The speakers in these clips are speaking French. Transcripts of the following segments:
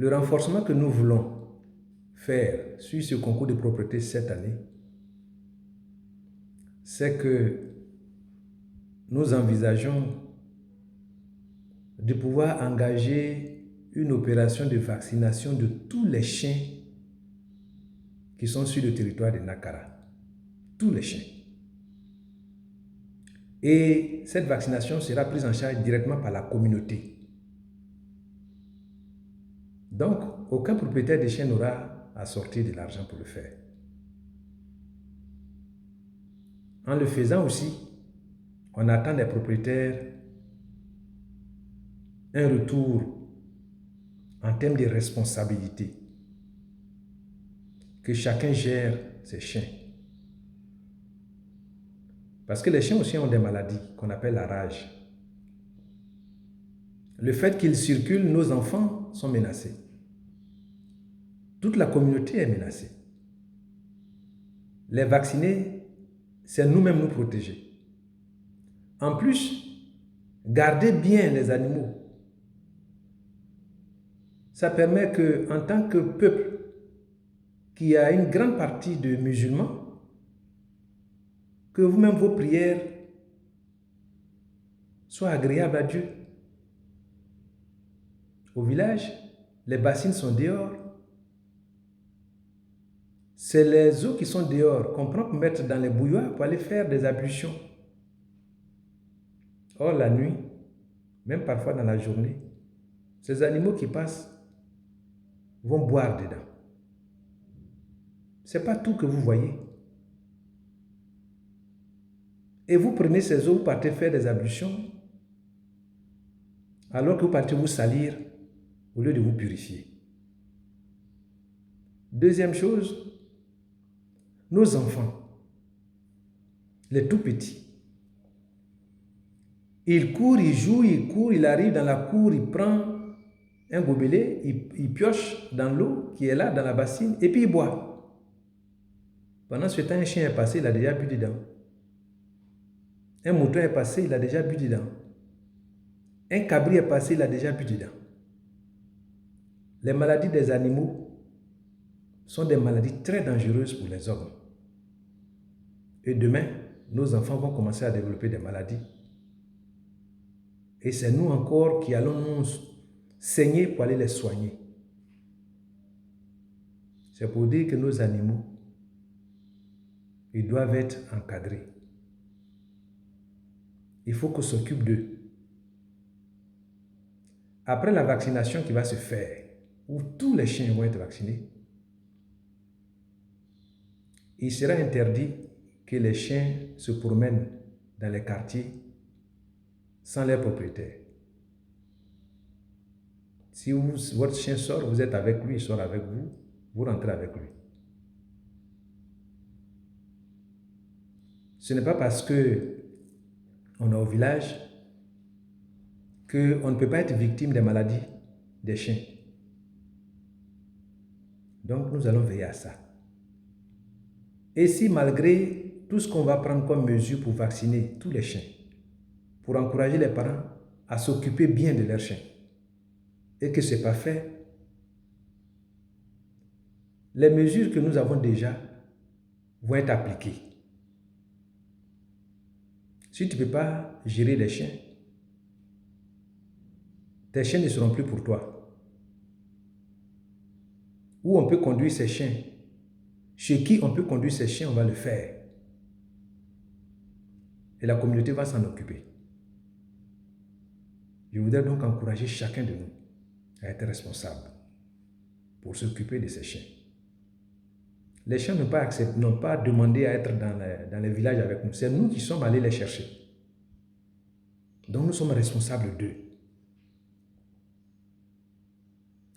le renforcement que nous voulons faire sur ce concours de propreté cette année, c'est que nous envisageons de pouvoir engager une opération de vaccination de tous les chiens qui sont sur le territoire de Nakara. Tous les chiens. Et cette vaccination sera prise en charge directement par la communauté. Donc, aucun propriétaire de chien n'aura à sortir de l'argent pour le faire. En le faisant aussi, on attend des propriétaires un retour en termes de responsabilité, que chacun gère ses chiens. Parce que les chiens aussi ont des maladies qu'on appelle la rage. Le fait qu'ils circulent, nos enfants sont menacés. Toute la communauté est menacée. Les vacciner, c'est nous-mêmes nous protéger. En plus, garder bien les animaux. Ça permet que, en tant que peuple, qui a une grande partie de musulmans, que vous-même vos prières soient agréables à Dieu. Au village, les bassines sont dehors. C'est les eaux qui sont dehors qu'on prend pour mettre dans les bouilloires pour aller faire des ablutions. Or, la nuit, même parfois dans la journée, ces animaux qui passent vont boire dedans. Ce n'est pas tout que vous voyez. Et vous prenez ces eaux, vous partez faire des ablutions, alors que vous partez vous salir au lieu de vous purifier. Deuxième chose, nos enfants, les tout petits, ils courent, ils jouent, ils courent, il arrive dans la cour, il prend un gobelet, il pioche dans l'eau qui est là, dans la bassine, et puis il boit. Pendant ce temps, un chien est passé, il a déjà bu dedans. Un mouton est passé, il a déjà bu dedans. Un cabri est passé, il a déjà bu dedans. Les maladies des animaux sont des maladies très dangereuses pour les hommes. Et demain, nos enfants vont commencer à développer des maladies. Et c'est nous encore qui allons nous saigner pour aller les soigner. C'est pour dire que nos animaux, ils doivent être encadrés. Il faut qu'on s'occupe d'eux. Après la vaccination qui va se faire, où tous les chiens vont être vaccinés, il sera interdit que les chiens se promènent dans les quartiers sans leur propriétaire. Si votre chien sort, vous êtes avec lui, il sort avec vous, vous rentrez avec lui. Ce n'est pas parce qu'on est au village qu'on ne peut pas être victime des maladies des chiens. Donc nous allons veiller à ça. Et si malgré tout ce qu'on va prendre comme mesure pour vacciner tous les chiens, pour encourager les parents à s'occuper bien de leurs chiens, et que ce n'est pas fait, les mesures que nous avons déjà vont être appliquées. Si tu ne peux pas gérer les chiens, tes chiens ne seront plus pour toi. Où on peut conduire ces chiens, chez qui on peut conduire ces chiens, on va le faire. Et la communauté va s'en occuper. Je voudrais donc encourager chacun de nous à être responsable pour s'occuper de ces chiens. Les chiens n'ont pas demandé à être dans les villages avec nous. C'est nous qui sommes allés les chercher. Donc nous sommes responsables d'eux.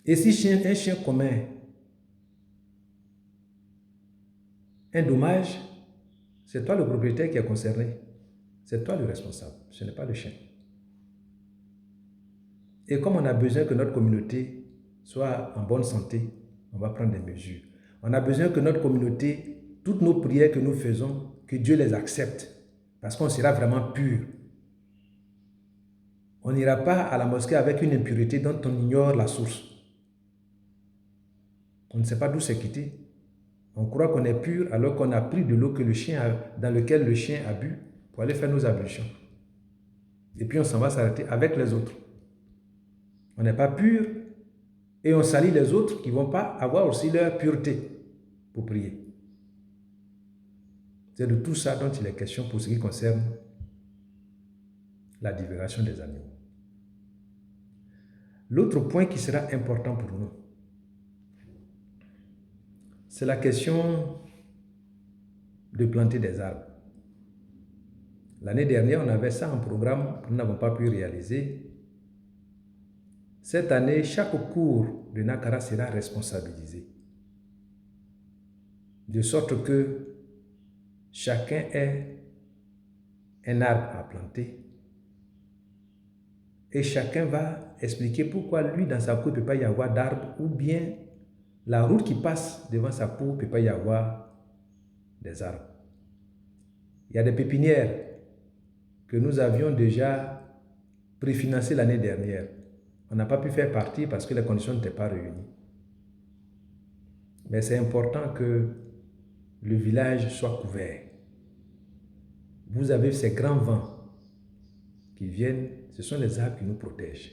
Et si un chien commet un dommage, c'est toi le propriétaire qui est concerné. C'est toi le responsable, ce n'est pas le chien. Et comme on a besoin que notre communauté soit en bonne santé, on va prendre des mesures. On a besoin que notre communauté, toutes nos prières que nous faisons, que Dieu les accepte, parce qu'on sera vraiment pur. On n'ira pas à la mosquée avec une impureté dont on ignore la source. On ne sait pas d'où c'est quitté. On croit qu'on est pur alors qu'on a pris de l'eau dans laquelle le chien a bu pour aller faire nos ablutions. Et puis on s'en va s'arrêter avec les autres. On n'est pas pur et on salit les autres qui ne vont pas avoir aussi leur pureté pour prier. C'est de tout ça dont il est question pour ce qui concerne la divulgation des animaux. L'autre point qui sera important pour nous, c'est la question de planter des arbres. L'année dernière, on avait ça en programme, nous n'avons pas pu réaliser. Cette année, chaque cours de Nakara sera responsabilisé. De sorte que chacun ait un arbre à planter. Et chacun va expliquer pourquoi lui, dans sa cour, il ne peut pas y avoir d'arbre, ou bien la route qui passe devant sa cour ne peut pas y avoir des arbres. Il y a des pépinières que nous avions déjà préfinancées l'année dernière. On n'a pas pu faire partie parce que les conditions n'étaient pas réunies. Mais c'est important que le village soit couvert. Vous avez ces grands vents qui viennent, ce sont les arbres qui nous protègent.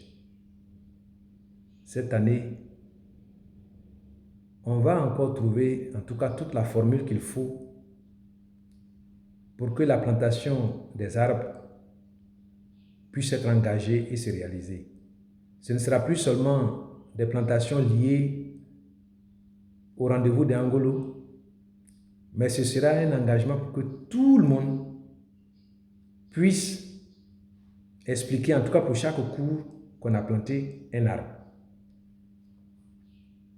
Cette année, on va encore trouver, en tout cas, toute la formule qu'il faut pour que la plantation des arbres puisse être engagée et se réaliser. Ce ne sera plus seulement des plantations liées au rendez-vous d'Angolo, mais ce sera un engagement pour que tout le monde puisse expliquer, en tout cas pour chaque cours, qu'on a planté un arbre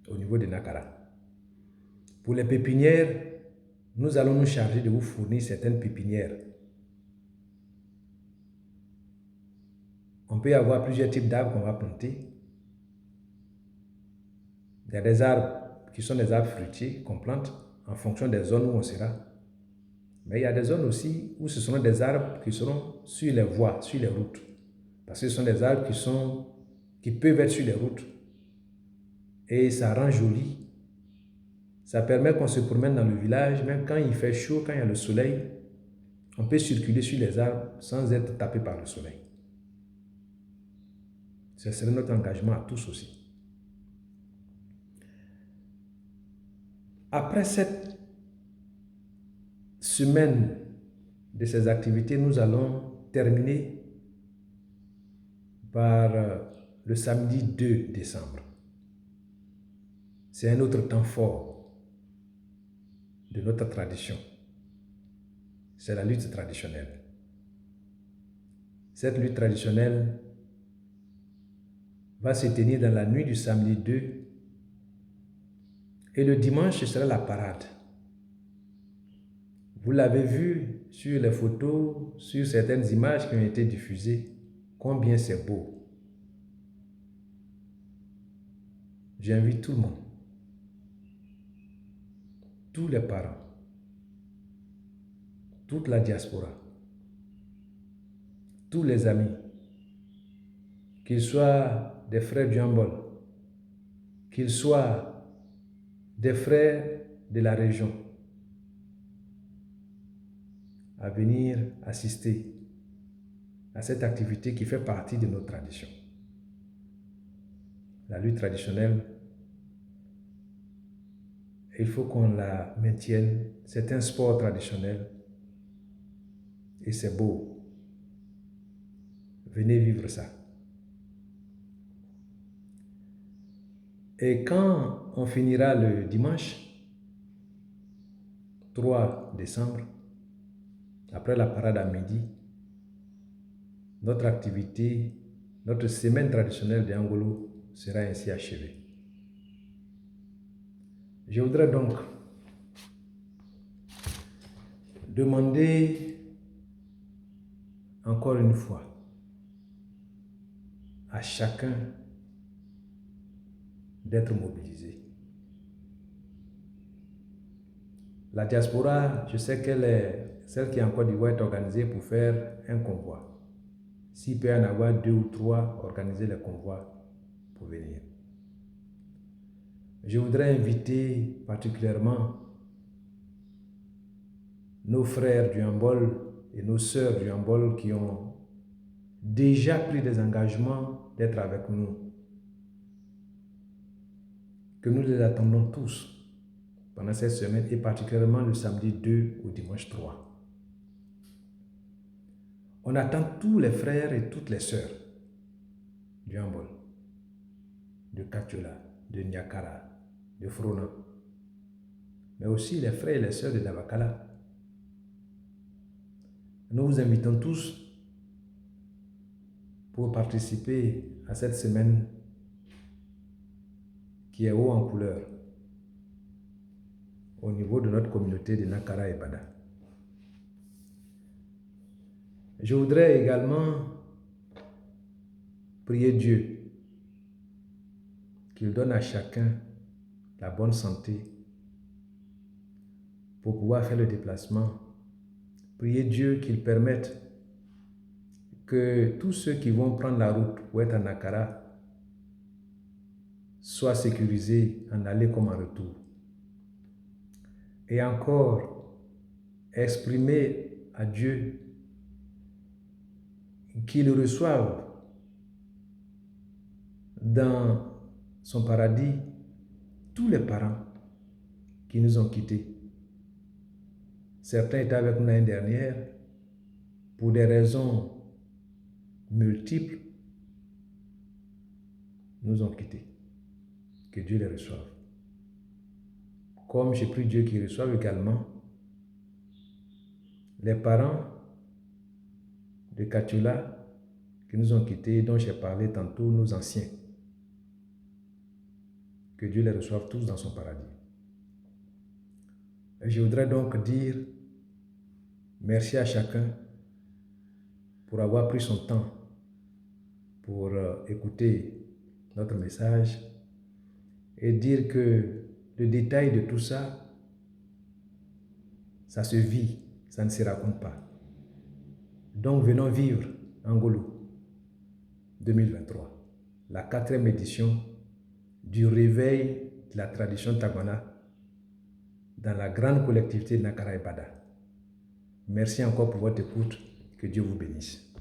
au niveau de Nakara. Pour les pépinières, nous allons nous charger de vous fournir certaines pépinières. On peut avoir plusieurs types d'arbres qu'on va planter. Il y a des arbres qui sont des arbres fruitiers qu'on plante en fonction des zones où on sera. Mais il y a des zones aussi où ce seront des arbres qui seront sur les voies, sur les routes. Parce que ce sont des arbres qui peuvent être sur les routes. Et ça rend joli. Ça permet qu'on se promène dans le village, même quand il fait chaud, quand il y a le soleil, on peut circuler sur les arbres sans être tapé par le soleil. Ce serait notre engagement à tous aussi. Après cette semaine de ces activités, nous allons terminer par le samedi 2 décembre. C'est un autre temps fort de notre tradition. C'est la lutte traditionnelle. Cette lutte traditionnelle va se tenir dans la nuit du samedi 2 et le dimanche, ce sera la parade. Vous l'avez vu sur les photos, sur certaines images qui ont été diffusées, combien c'est beau. J'invite tout le monde, tous les parents, toute la diaspora, tous les amis, qu'ils soient des frères du Hambol, qu'ils soient des frères de la région, à venir assister à cette activité qui fait partie de notre tradition. La lutte traditionnelle, il faut qu'on la maintienne. C'est un sport traditionnel et c'est beau. Venez vivre ça. Et quand on finira le dimanche 3 décembre, après la parade à midi, notre activité, notre semaine traditionnelle de Angolo sera ainsi achevée. Je voudrais donc demander encore une fois à chacun d'être mobilisé. La diaspora, je sais qu'elle est celle qui est en Côte d'Ivoire, est organisée pour faire un convoi. S'il peut y en avoir 2 ou 3, organiser les convois pour venir. Je voudrais inviter particulièrement nos frères du Hambol et nos sœurs du Hambol qui ont déjà pris des engagements d'être avec nous, que nous les attendons tous pendant cette semaine et particulièrement le samedi 2 au dimanche 3. On attend tous les frères et toutes les sœurs du Hambol, de Kachula, de Nyakara, de Frona, mais aussi les frères et les sœurs de Dabakala. Nous vous invitons tous pour participer à cette semaine qui est haut en couleur au niveau de notre communauté de Nakara et Bada. Je voudrais également prier Dieu qu'il donne à chacun la bonne santé pour pouvoir faire le déplacement. Prier Dieu qu'il permette que tous ceux qui vont prendre la route pour être à Nakara soient sécurisés en aller comme en retour. Et encore, exprimer à Dieu qu'il reçoive dans son paradis tous les parents qui nous ont quittés. Certains étaient avec nous l'année dernière pour des raisons multiples, nous ont quittés. Que Dieu les reçoive. Comme j'ai pris Dieu qui reçoive également les parents de Kachula qui nous ont quittés, dont j'ai parlé tantôt, nos anciens. Que Dieu les reçoive tous dans son paradis. Et je voudrais donc dire merci à chacun pour avoir pris son temps pour écouter notre message et dire que le détail de tout ça, ça se vit, ça ne se raconte pas. Donc venons vivre Ngolo 2023, la 4e édition du réveil de la tradition Tagwana dans la grande collectivité de Nakara et Bada. Merci encore pour votre écoute. Que Dieu vous bénisse.